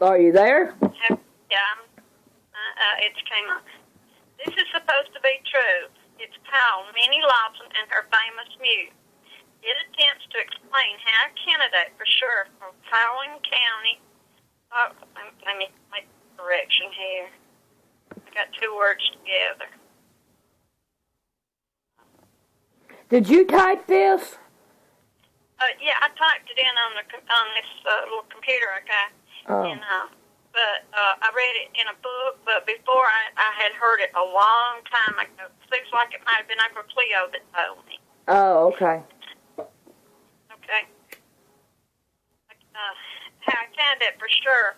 Are you there? Yeah, it came up. This is supposed to be true. It's called Minnie Lawson and Her Famous Mute. It attempts to explain how a candidate for sheriff from Powell County. Let me make a correction here. I got two words together. Did you type this? Yeah, I typed it in on this little computer I got. Oh. And, but I read it in a book, but before I had heard it a long time ago. Seems like it might have been Uncle Cleo that told me. Oh, okay. Okay. How I found it for sure.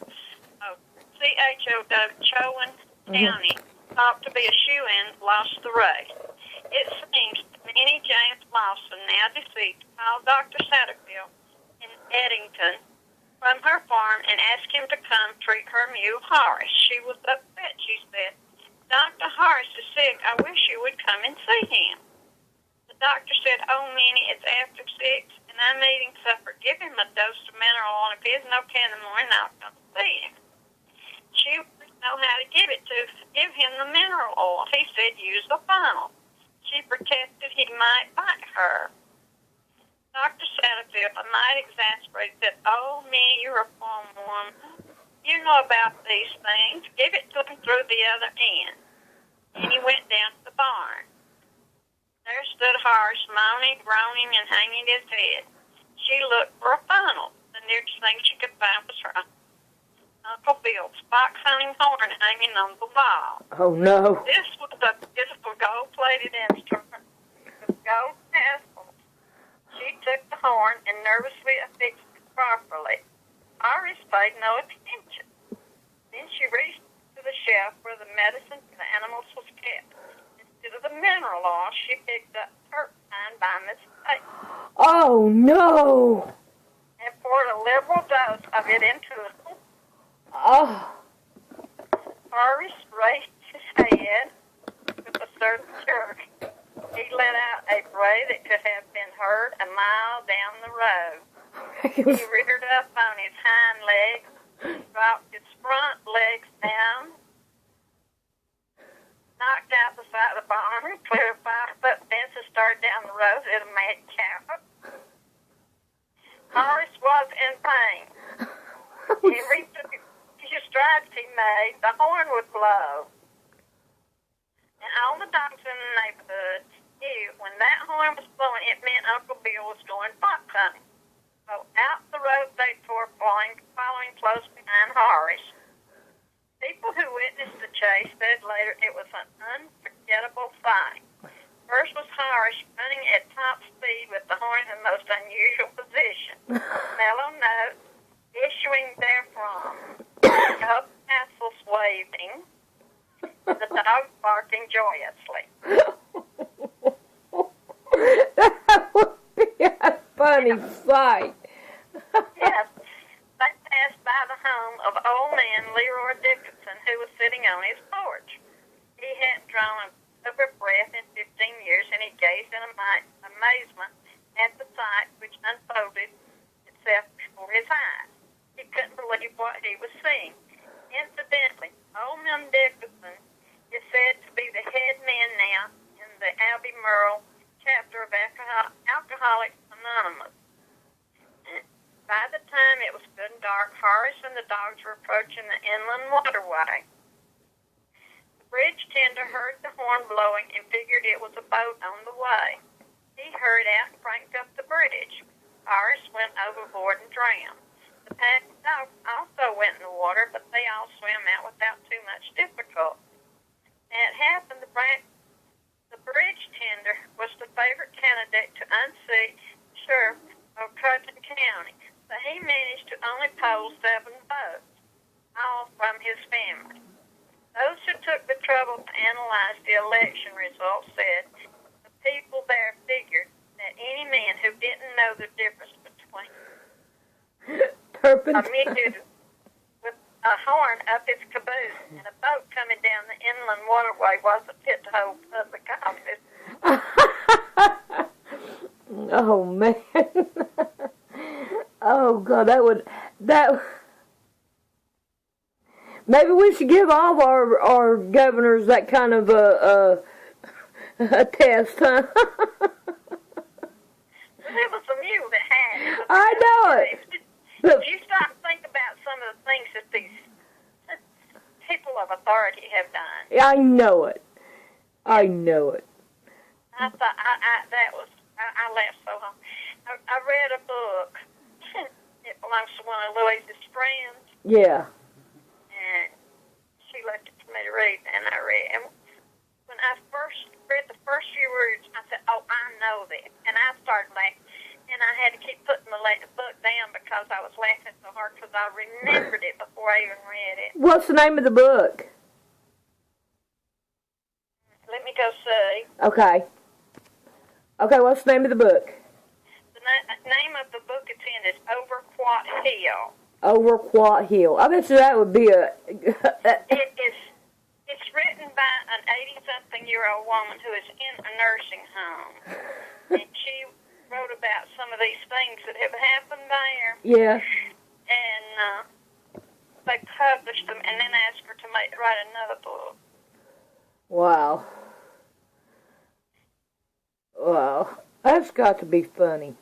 Chowan County, thought to be a shoe-in, lost the race. It seems Minnie James Lawson, now deceased, called Dr. Satterfield in Eddington from her farm and asked him to come treat her mule Horace. She was upset, she said. Dr. Horace is sick. I wish you would come and see him. The doctor said, oh, Minnie, it's after 6, and I'm eating supper. Give him a dose of mineral oil. If he isn't okay in the morning, I'll come see him. She wouldn't know how to give him the mineral oil. He said, use the funnel. She protested he might bite her. Dr. Satterfield, a mite exasperated, said, oh, Minnie, you're a farm woman. You know about these things. Give it to him through the other end. And he went down to the barn. There stood Horace, moaning, groaning, and hanging his head. She looked for a funnel. The nearest thing she could find was her Uncle Bill's fox hunting horn hanging on the wall. Oh, no. This was a beautiful gold-plated instrument with gold tassels. She took the horn and nervously affixed it properly. Horace paid no attention. Then she reached to the shelf where the medicine for the animals was kept. Instead of the mineral oil, she picked up turpentine by mistake. Oh, no. And poured a liberal dose of it into the Oh. Horace raised his head with a certain jerk. He let out a bray that could have been heard a mile down the road. He reared up on his hind legs, dropped his front legs down, knocked out the side of the barn, cleared a 5-foot fence and started down the road at a mad gallop. Horace was in pain. Every strides he made, the horn would blow. And all the dogs in the neighborhood knew when that horn was blowing, it meant Uncle Bill was going fox hunting. So out the road they tore, following close behind Horace. People who witnessed the chase said later it was an unforgettable sight. First was Horace running at top speed with the horn in the most unusual position. Mellow notes issuing therefrom. Up tassels waving, the dog barking joyously. That would be a funny sight. Yes, they passed by the home of old man Leroy Dickinson, who was sitting on his porch. He hadn't drawn a breath in 15 years, and he gazed in amazement at the sight which unfolded itself before his eyes. He couldn't believe what he was seeing. Incidentally, old man Dickinson is said to be the head man now in the Albie Merle chapter of Alcoholics Anonymous. By the time it was good and dark, Horace and the dogs were approaching the inland waterway. The bridge tender heard the horn blowing and figured it was a boat on the way. He hurried out and cranked up the bridge. Horace went overboard and drowned. The pack of dogs also went in the water, but they all swam out without too much difficulty. Now it happened the bridge tender was the favorite candidate to unseat Sheriff of Cotton County, but he managed to only poll 7 votes, all from his family. Those who took the trouble to analyze the election results said the people there figured that any man who didn't know the difference between a mute with a horn up its caboose and a boat coming down the inland waterway wasn't fit to hold public office. Oh, man. Oh, God, Maybe we should give all of our governors that kind of a test, huh? It was from you that had it. I know it. If you stop and think about some of the things that these people of authority have done. I know it. I know it. I thought I laughed so hard. I read a book. It belongs to one of Louise's friends, Yeah. and she left it for me to read, and I read. And when I first read the first few words, I said, "Oh, I know this," and I started laughing. And I had to keep putting the book down because I was laughing so hard because I remembered it before I even read it. What's the name of the book? Let me go see. Okay. Okay, what's the name of the book? The name of the book it's in is Over Quat Hill. Over Quat Hill. I bet you that would be a... It's written by an 80-something-year-old woman who is in a nursing home. And she wrote about some of these things that have happened there. Yeah. And they published them and then asked her to write another book. Wow. Wow. That's got to be funny.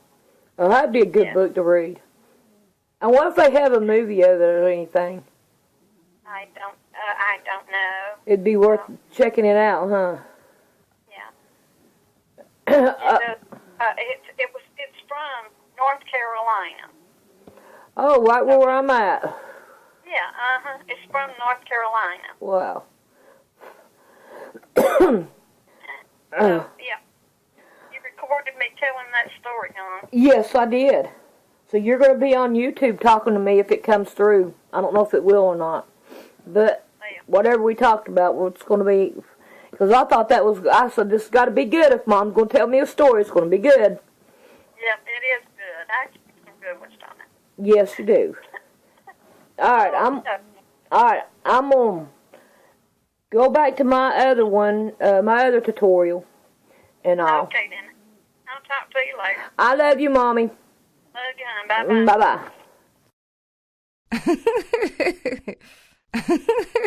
Well, that'd be a good book to read. And what if they have a movie of it or anything? I don't know. It'd be worth checking it out, huh? Yeah. It's from North Carolina. Oh, right where I'm at. Yeah, It's from North Carolina. Wow. Yeah. You recorded me telling that story, huh? Yes, I did. So you're going to be on YouTube talking to me if it comes through. I don't know if it will or not. But whatever we talked about, it's going to be... Because I thought that was... I said, this has got to be good. If Mom's going to tell me a story, it's going to be good. Yep, it is good. I keep some good ones on it. Yes, you do. All right, I'm going to go back to my other one, my other tutorial. And I'll... Okay, then. I'll talk to you later. I love you, Mommy. Love you, hon. Bye-bye. Bye-bye.